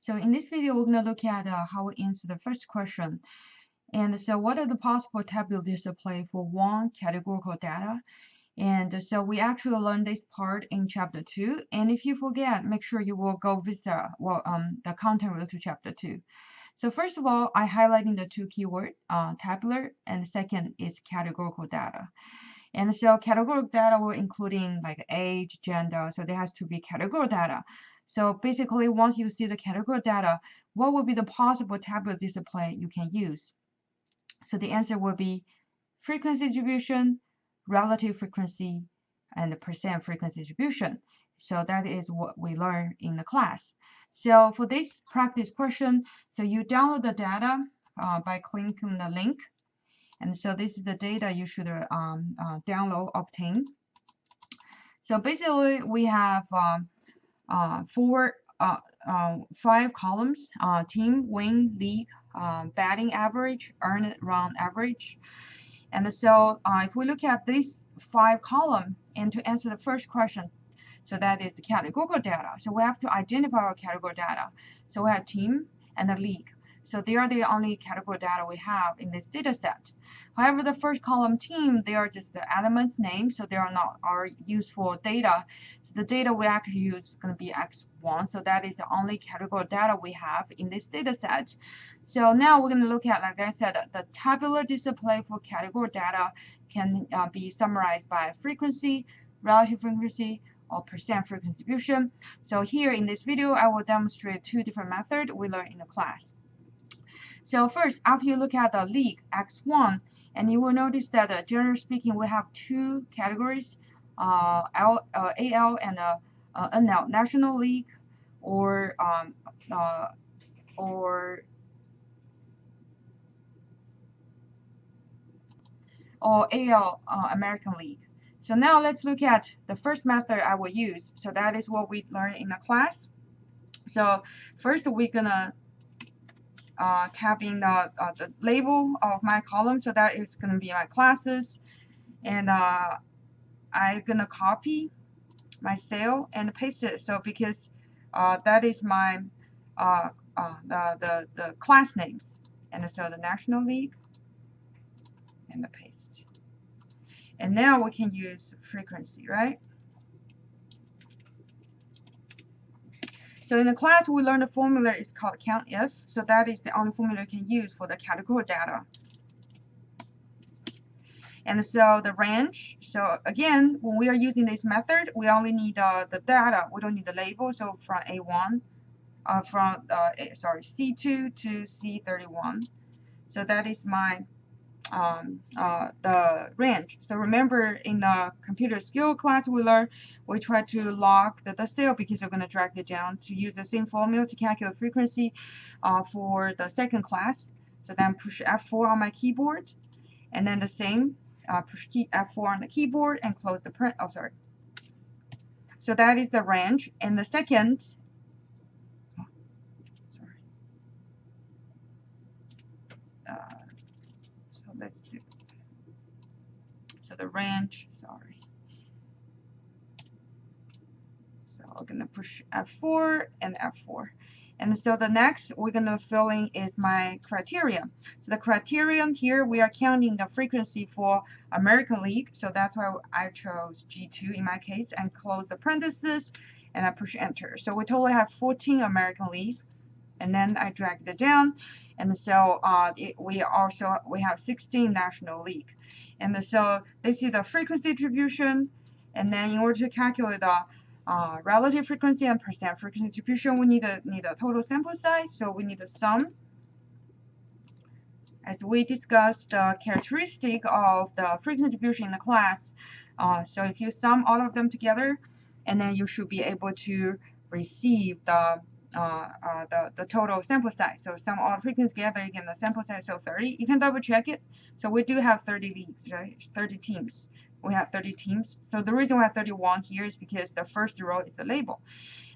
So in this video, we're going to look at how we answer the first question. And so what are the possible tabular display for one categorical data? And so we actually learned this part in chapter 2. And if you forget, make sure you will go visit the content related to chapter 2. So first of all, I highlighting the two keywords, tabular, and the second is categorical data. And so categorical data will including like age, gender, so there has to be categorical data. So basically, once you see the categorical data, what would be the possible tabular display you can use? So the answer will be frequency distribution, relative frequency, and the percent frequency distribution. So that is what we learned in the class. So for this practice question, so you download the data by clicking the link. And so this is the data you should download, obtain. So basically, we have five columns: team, win, league, batting average, earned run average. And so if we look at these 5 columns and to answer the first question, so that is the categorical data. So we have to identify our categorical data. So we have team and the league. So they are the only category data we have in this data set. However, the first column team, they are just the elements name, so they are not our useful data. So the data we actually use is going to be X1, so that is the only category data we have in this data set. So now we're going to look at, like I said, the tabular display for category data can be summarized by frequency, relative frequency, or percent frequency distribution. So here in this video, I will demonstrate 2 different methods we learned in the class. So first, after you look at the league X1, and you will notice that generally speaking, we have 2 categories, AL and NL, National League, or AL, American League. So now let's look at the first method I will use. So that is what we learned in the class. So first we're gonna tap in the label of my column, so that is going to be my classes, and I'm gonna copy my cell and paste it. So because that is my the class names, and so the National League and the paste. And now we can use frequency, right? So in the class, we learned the formula is called COUNTIF. So that is the only formula you can use for the category data. And so the range, so again, when we are using this method, we only need the data. We don't need the label. So from A1, C2 to C31. So that is my the range. So remember in the computer skill class we learned, we try to log the cell because we're going to drag it down to use the same formula to calculate frequency for the second class. So then push F4 on my keyboard, and then the same, push key F4 on the keyboard and close the print. Oh, sorry. So that is the range. And the second, so let's do. So the range, sorry. So we're gonna push F4 and F4. And so the next we're gonna fill in is my criteria. So the criterion here, we are counting the frequency for American League. So that's why I chose G2 in my case, and close the parentheses, and I push enter. So we totally have 14 American League, and then I drag it down. And so we have 16 National League. And so this is the frequency distribution. And then in order to calculate the relative frequency and percent frequency distribution, we need a total sample size. So we need the sum. As we discussed the characteristic of the frequency distribution in the class. So if you sum all of them together, and then you should be able to receive the total sample size. So sum all frequencies together, you get the sample size of 30. You can double check it. So we do have 30 leagues, right? 30 teams. We have 30 teams. So the reason we have 31 here is because the first row is the label.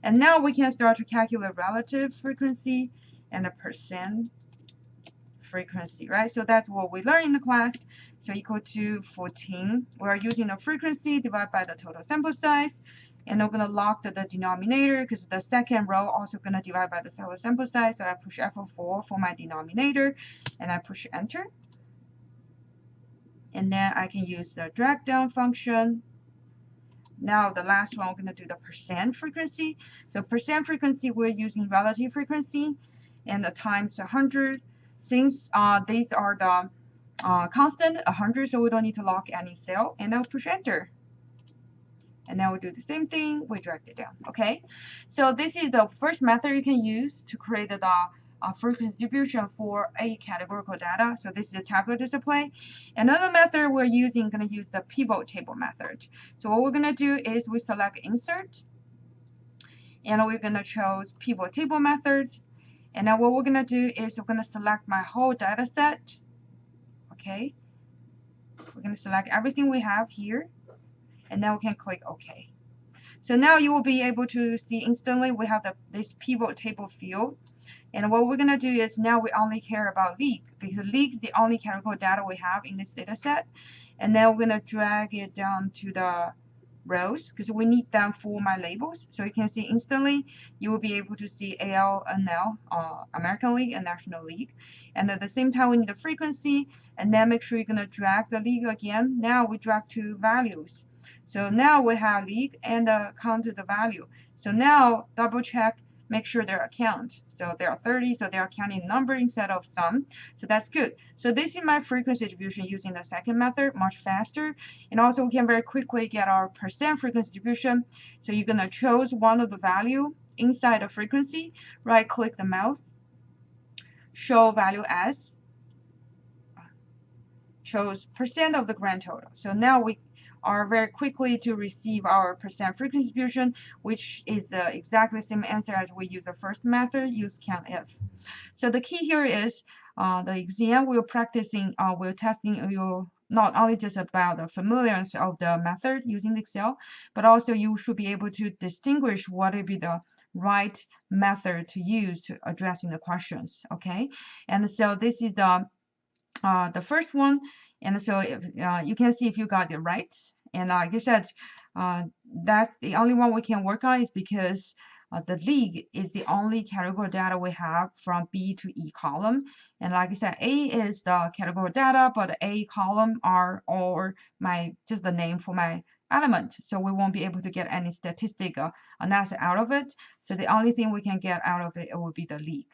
And now we can start to calculate relative frequency and the percent frequency, right? So that's what we learned in the class. So equal to 14. We are using the frequency divided by the total sample size. and I'm going to lock the denominator because the second row also going to divide by the sample size. So I push F4 for my denominator, and I push enter. And then I can use the drag down function. Now the last one, we're going to do the percent frequency. So percent frequency, we're using relative frequency, and the times 100. Since these are the constant 100, so we don't need to lock any cell, and I'll push enter. And then we'll do the same thing, we drag it down. Okay, so this is the first method you can use to create the frequency distribution for a categorical data. So this is a tabular display. Another method we're using, going to use the pivot table method. So what we're going to do is we select insert, and we're going to choose pivot table method. And now what we're going to do is we're going to select my whole data set. Okay, we're going to select everything we have here, and then we can click OK. So now you will be able to see instantly we have this pivot table field. And what we're going to do is now we only care about league, because league is the only categorical data we have in this data set. And then we're going to drag it down to the rows because we need them for my labels. So you can see instantly you will be able to see AL, NL, American League and National League. And at the same time we need the frequency, and then make sure you're going to drag the league again. Now we drag two values. So now we have league and count the value. So now double check, make sure they're count. So there are 30, so they are counting number instead of sum. So that's good. So this is my frequency distribution using the second method, much faster. And also we can very quickly get our percent frequency distribution. So you're going to choose one of the value inside the frequency, right click the mouse, show value as, choose percent of the grand total. So now we are very quickly to receive our percent frequency distribution, which is exactly the same answer as we use the first method, use COUNTIF. So the key here is the exam we're practicing, we're testing you not only just about the familiarity of the method using Excel, but also you should be able to distinguish what would be the right method to use to addressing the questions. Okay, and so this is the first one. And so if you can see if you got it right. And like I said, that's the only one we can work on is because the league is the only categorical data we have from B to E column. And like I said, A is the categorical data, but A column are all just the name for my element. So we won't be able to get any statistical analysis out of it. So the only thing we can get out of it will be the league.